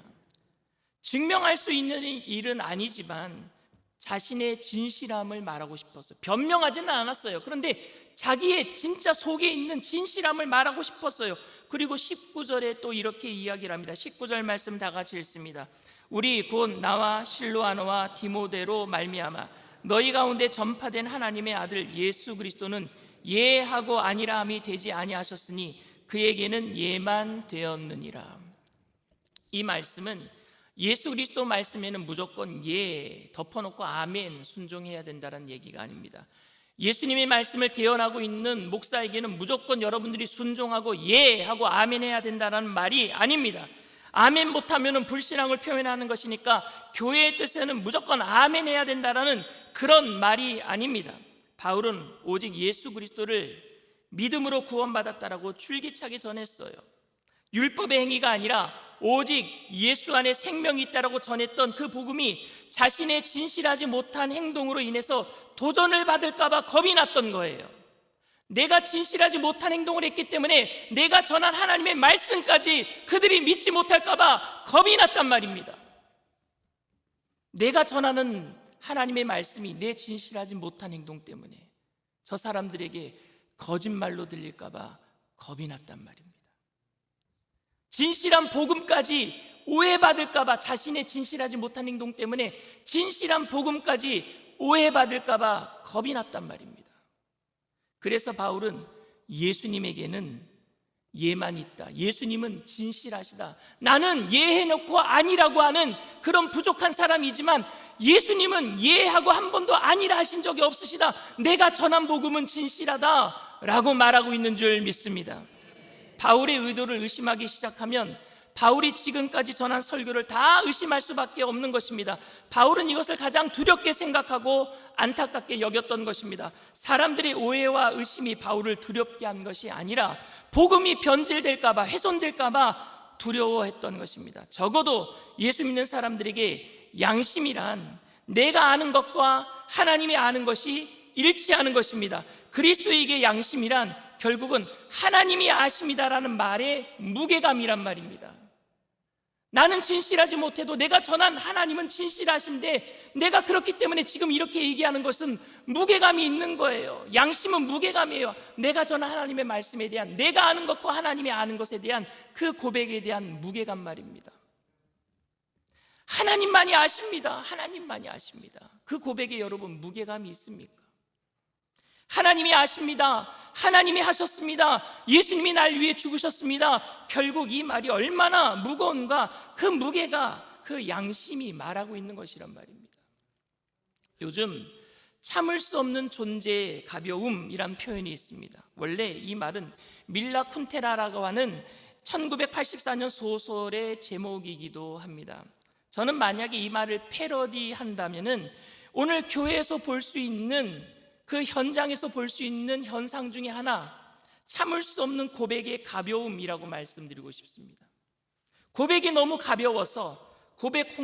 증명할 수 있는 일은 아니지만 자신의 진실함을 말하고 싶었어요. 변명하지는 않았어요. 그런데 자기의 진짜 속에 있는 진실함을 말하고 싶었어요. 그리고 19절에 또 이렇게 이야기를 합니다. 19절 말씀 다 같이 읽습니다. 우리 곧 나와 실로아노와 디모데로 말미암아 너희 가운데 전파된 하나님의 아들 예수 그리스도는 예하고 아니라함이 되지 아니하셨으니 그에게는 예만 되었느니라. 이 말씀은 예수 그리스도 말씀에는 무조건 예 덮어놓고 아멘 순종해야 된다는 얘기가 아닙니다. 예수님의 말씀을 대언하고 있는 목사에게는 무조건 여러분들이 순종하고 예 하고 아멘 해야 된다는 말이 아닙니다. 아멘 못하면 불신앙을 표현하는 것이니까 교회의 뜻에는 무조건 아멘 해야 된다는 그런 말이 아닙니다. 바울은 오직 예수 그리스도를 믿음으로 구원받았다라고 줄기차게 전했어요. 율법의 행위가 아니라 오직 예수 안에 생명이 있다라고 전했던 그 복음이 자신의 진실하지 못한 행동으로 인해서 도전을 받을까 봐 겁이 났던 거예요. 내가 진실하지 못한 행동을 했기 때문에 내가 전한 하나님의 말씀까지 그들이 믿지 못할까 봐 겁이 났단 말입니다. 내가 전하는 하나님의 말씀이 내 진실하지 못한 행동 때문에 저 사람들에게 거짓말로 들릴까 봐 겁이 났단 말입니다. 진실한 복음까지 오해받을까 봐, 자신의 진실하지 못한 행동 때문에 진실한 복음까지 오해받을까 봐 겁이 났단 말입니다. 그래서 바울은 예수님에게는 예만 있다, 예수님은 진실하시다, 나는 예해놓고 아니라고 하는 그런 부족한 사람이지만 예수님은 예하고 한 번도 아니라 하신 적이 없으시다, 내가 전한 복음은 진실하다 라고 말하고 있는 줄 믿습니다. 바울의 의도를 의심하기 시작하면 바울이 지금까지 전한 설교를 다 의심할 수밖에 없는 것입니다. 바울은 이것을 가장 두렵게 생각하고 안타깝게 여겼던 것입니다. 사람들의 오해와 의심이 바울을 두렵게 한 것이 아니라 복음이 변질될까 봐, 훼손될까 봐 두려워했던 것입니다. 적어도 예수 믿는 사람들에게 양심이란 내가 아는 것과 하나님이 아는 것이 일치하는 것입니다. 그리스도에게 양심이란 결국은 하나님이 아십니다라는 말의 무게감이란 말입니다. 나는 진실하지 못해도 내가 전한 하나님은 진실하신데 내가 그렇기 때문에 지금 이렇게 얘기하는 것은 무게감이 있는 거예요. 양심은 무게감이에요. 내가 전한 하나님의 말씀에 대한, 내가 아는 것과 하나님이 아는 것에 대한 그 고백에 대한 무게감 말입니다. 하나님만이 아십니다. 하나님만이 아십니다. 그 고백에 여러분 무게감이 있습니까? 하나님이 아십니다. 하나님이 하셨습니다. 예수님이 날 위해 죽으셨습니다. 결국 이 말이 얼마나 무거운가, 그 무게가 그 양심이 말하고 있는 것이란 말입니다. 요즘 참을 수 없는 존재의 가벼움이란 표현이 있습니다. 원래 이 말은 밀라 쿤테라라고 하는 1984년 소설의 제목이기도 합니다. 저는 만약에 이 말을 패러디한다면은 오늘 교회에서 볼 수 있는, 그 현장에서 볼 수 있는 현상 중에 하나, 참을 수 없는 고백의 가벼움이라고 말씀드리고 싶습니다. 고백이 너무 가벼워서 고백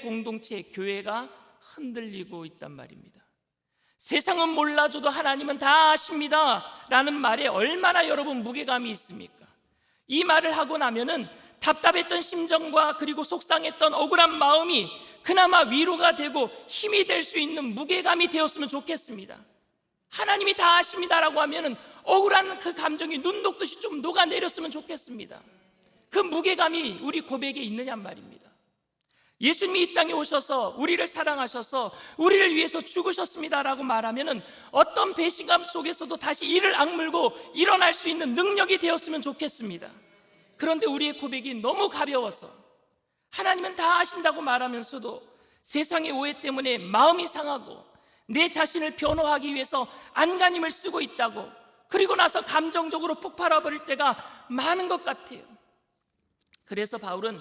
공동체 교회가 흔들리고 있단 말입니다. 세상은 몰라줘도 하나님은 다 아십니다 라는 말에 얼마나 여러분 무게감이 있습니까? 이 말을 하고 나면은 답답했던 심정과 그리고 속상했던 억울한 마음이 그나마 위로가 되고 힘이 될 수 있는 무게감이 되었으면 좋겠습니다. 하나님이 다 아십니다라고 하면은 억울한 그 감정이 눈 녹듯이 좀 녹아내렸으면 좋겠습니다. 그 무게감이 우리 고백에 있느냔 말입니다. 예수님이 이 땅에 오셔서 우리를 사랑하셔서 우리를 위해서 죽으셨습니다라고 말하면은 어떤 배신감 속에서도 다시 이를 악물고 일어날 수 있는 능력이 되었으면 좋겠습니다. 그런데 우리의 고백이 너무 가벼워서 하나님은 다 아신다고 말하면서도 세상의 오해 때문에 마음이 상하고 내 자신을 변호하기 위해서 안간힘을 쓰고 있다고, 그리고 나서 감정적으로 폭발해버릴 때가 많은 것 같아요. 그래서 바울은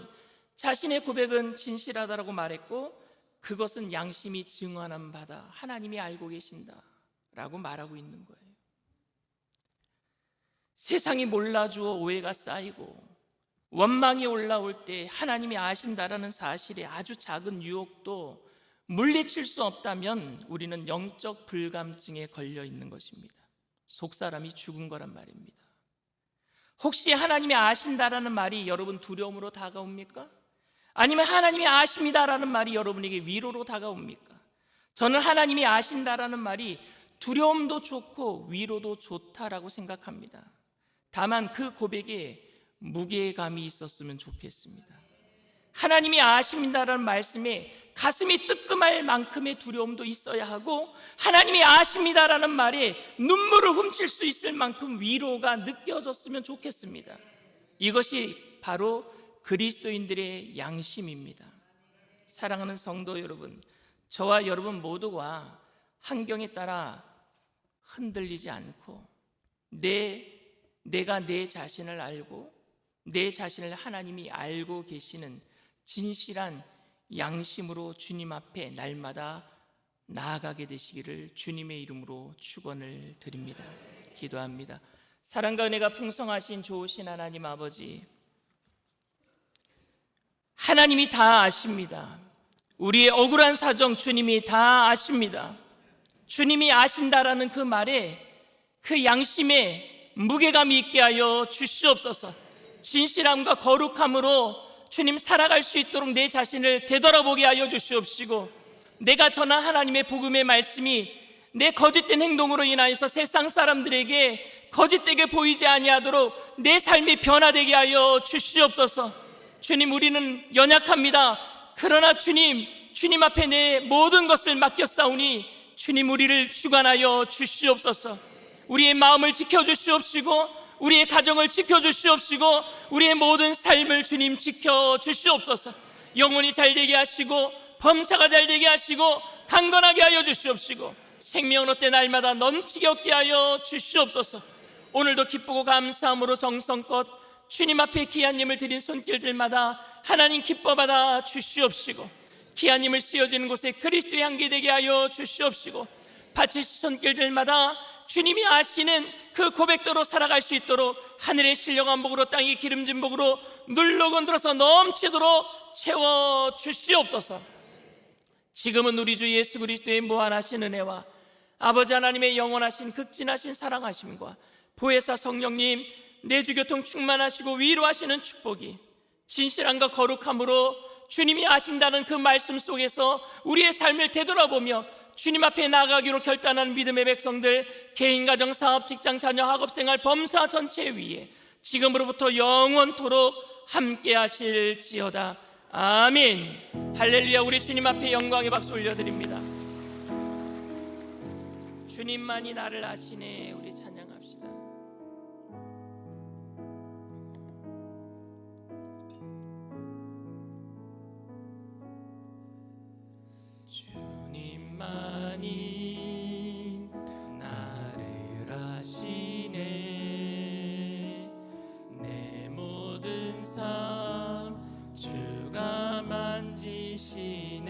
자신의 고백은 진실하다라고 말했고 그것은 양심이 증언한 바다, 하나님이 알고 계신다라고 말하고 있는 거예요. 세상이 몰라주어 오해가 쌓이고 원망이 올라올 때 하나님이 아신다라는 사실에 아주 작은 유혹도 물리칠 수 없다면 우리는 영적 불감증에 걸려 있는 것입니다. 속사람이 죽은 거란 말입니다. 혹시 하나님이 아신다라는 말이 여러분 두려움으로 다가옵니까? 아니면 하나님이 아십니다라는 말이 여러분에게 위로로 다가옵니까? 저는 하나님이 아신다라는 말이 두려움도 좋고 위로도 좋다라고 생각합니다. 다만 그 고백에 무게감이 있었으면 좋겠습니다. 하나님이 아십니다라는 말씀에 가슴이 뜨끔할 만큼의 두려움도 있어야 하고, 하나님이 아십니다라는 말에 눈물을 훔칠 수 있을 만큼 위로가 느껴졌으면 좋겠습니다. 이것이 바로 그리스도인들의 양심입니다. 사랑하는 성도 여러분, 저와 여러분 모두가 환경에 따라 흔들리지 않고 내가 내 자신을 알고 내 자신을 하나님이 알고 계시는 진실한 양심으로 주님 앞에 날마다 나아가게 되시기를 주님의 이름으로 축원을 드립니다. 기도합니다. 사랑과 은혜가 풍성하신 좋으신 하나님 아버지, 하나님이 다 아십니다. 우리의 억울한 사정 주님이 다 아십니다. 주님이 아신다라는 그 말에 그 양심에 무게감이 있게 하여 주시옵소서. 진실함과 거룩함으로 주님 살아갈 수 있도록 내 자신을 되돌아보게 하여 주시옵시고, 내가 전한 하나님의 복음의 말씀이 내 거짓된 행동으로 인하여서 세상 사람들에게 거짓되게 보이지 아니하도록 내 삶이 변화되게 하여 주시옵소서. 주님, 우리는 연약합니다. 그러나 주님 앞에 내 모든 것을 맡겼사오니 주님, 우리를 주관하여 주시옵소서. 우리의 마음을 지켜주시옵시고 우리의 가정을 지켜주시옵시고 우리의 모든 삶을 주님 지켜주시옵소서. 영혼이 잘되게 하시고 범사가 잘되게 하시고 강건하게 하여 주시옵시고 생명은 어때 날마다 넘치게 얻게 하여 주시옵소서. 오늘도 기쁘고 감사함으로 정성껏 주님 앞에 귀한님을 드린 손길들마다 하나님 기뻐받아 주시옵시고, 귀한님을 씌워지는 곳에 그리스도의 향기 되게 하여 주시옵시고, 바치신 손길들마다 주님이 아시는 그 고백대로 살아갈 수 있도록 하늘의 신령한 복으로 땅의 기름진 복으로 눌러 건드려서 넘치도록 채워 주시옵소서. 지금은 우리 주 예수 그리스도의 무한하신 은혜와 아버지 하나님의 영원하신 극진하신 사랑하심과 보혜사 성령님 내주교통 충만하시고 위로하시는 축복이 진실함과 거룩함으로 주님이 아신다는 그 말씀 속에서 우리의 삶을 되돌아보며 주님 앞에 나아가기로 결단한 믿음의 백성들, 개인, 가정, 사업, 직장, 자녀, 학업생활, 범사 전체 위에 지금으로부터 영원토록 함께 하실지어다. 아멘. 할렐루야. 우리 주님 앞에 영광의 박수 올려드립니다. 주님만이 나를 아시네. 우리 찬양합시다. 주님만이 나를 아시네. 내 모든 삶 주가 만지시네.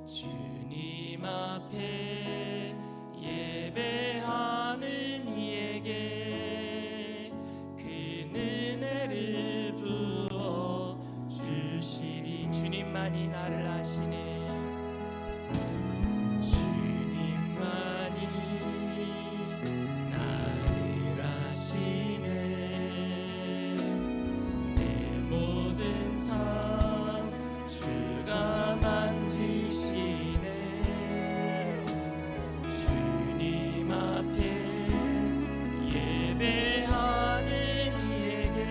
주님 앞에 예배하는 이에게 그 은혜를 부어 주시리. 주님만이 나를 아시네. 주님만이 나를 아시네. 내 모든 삶 주가 만지시네. 주님 앞에 예배하는 이에게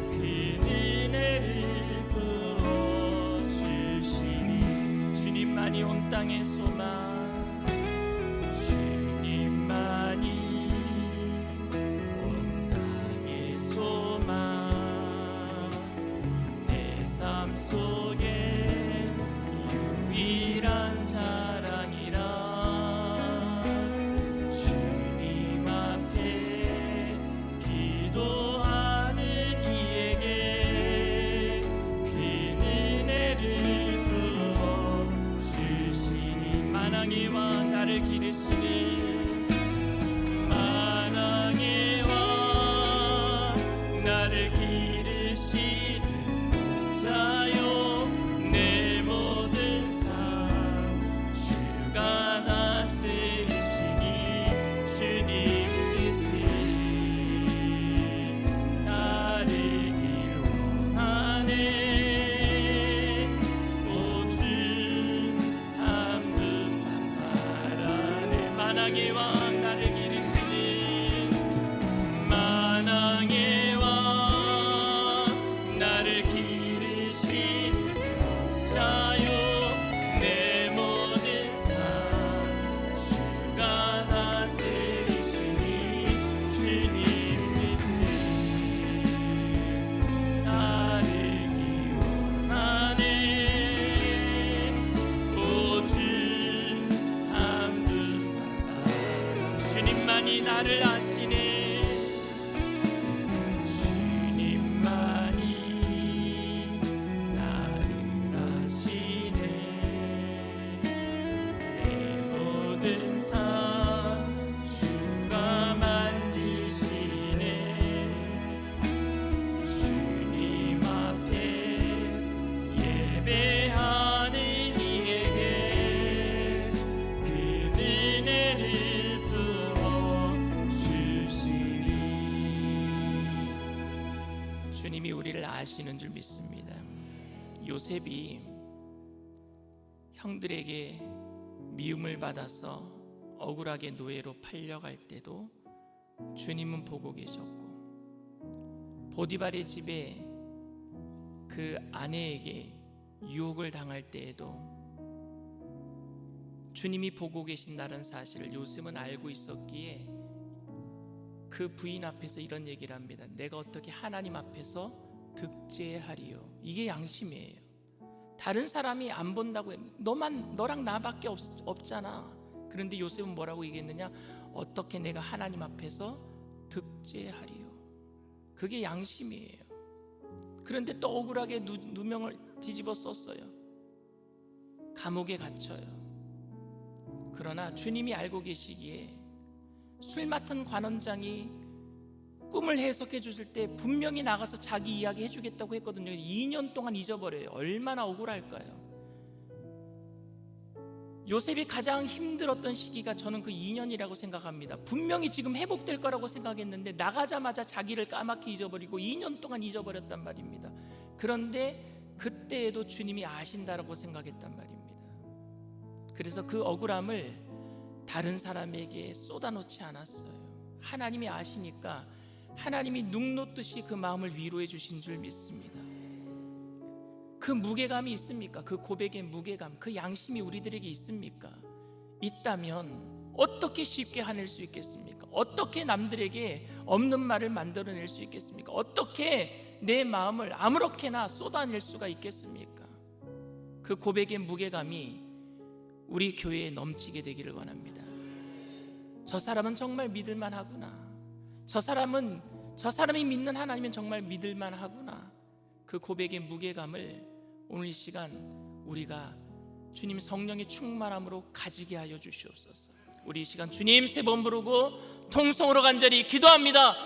그 은혜를 부어 주시니. 주님만이 온 땅의 소망, 주님만이 온 땅의 소망, 내 삶 속에 유일한 자랑이라. 주님 앞에 기도하는 이에게 그 은혜를 만왕의 왕 나를 기르시는 만왕의 왕 나를 기르시는 자요 내 모든 삶 주가 다스리시니 주님 뜻을 따르길 원하네 오직 한 분만 바라네 만왕의 왕 나를 기르시는 만왕의 왕 나를 기르신 자요 내 모든 삶 주가 다스리시니 주님 뜻을 따르기 원하네 오직 한 분만 주님만이 나를 아시네 주님만이 나를 아시네 내 모든 삶 주가 만지시네 주님 앞에 예배하는 이에게 그 은혜를 부어 주시니 주님이 우리를 아시는 줄 믿습니다. 요셉이 형들에게 미움을 받아서 억울하게 노예로 팔려갈 때도 주님은 보고 계셨고 보디발의 집에 그 아내에게 유혹을 당할 때에도 주님이 보고 계신다는 사실을 요셉은 알고 있었기에 그 부인 앞에서 이런 얘기를 합니다. 내가 어떻게 하나님 앞에서 득죄하리요. 이게 양심이에요. 다른 사람이 안 본다고 해. 너랑 나밖에 없잖아. 그런데 요셉은 뭐라고 얘기했느냐? 어떻게 내가 하나님 앞에서 득죄하리요. 그게 양심이에요. 그런데 또 억울하게 누명을 뒤집어 썼어요. 감옥에 갇혀요. 그러나 주님이 알고 계시기에 술 맡은 관원장이 꿈을 해석해 주실 때 분명히 나가서 자기 이야기 해주겠다고 했거든요. 2년 동안 잊어버려요. 얼마나 억울할까요? 요셉이 가장 힘들었던 시기가 저는 그 2년이라고 생각합니다. 분명히 지금 회복될 거라고 생각했는데 나가자마자 자기를 까맣게 잊어버리고 2년 동안 잊어버렸단 말입니다. 그런데 그때에도 주님이 아신다라고 생각했단 말입니다. 그래서 그 억울함을 다른 사람에게 쏟아놓지 않았어요. 하나님이 아시니까 하나님이 눅놓듯이 그 마음을 위로해 주신 줄 믿습니다. 그 무게감이 있습니까? 그 고백의 무게감, 그 양심이 우리들에게 있습니까? 있다면 어떻게 쉽게 화낼 수 있겠습니까? 어떻게 남들에게 없는 말을 만들어낼 수 있겠습니까? 어떻게 내 마음을 아무렇게나 쏟아낼 수가 있겠습니까? 그 고백의 무게감이 우리 교회에 넘치게 되기를 원합니다. 저 사람은 정말 믿을만 하구나. 저 사람이 믿는 하나님은 정말 믿을만 하구나. 그 고백의 무게감을 오늘 이 시간 우리가 주님 성령의 충만함으로 가지게 하여 주시옵소서. 우리 이 시간 주님 세 번 부르고 통성으로 간절히 기도합니다.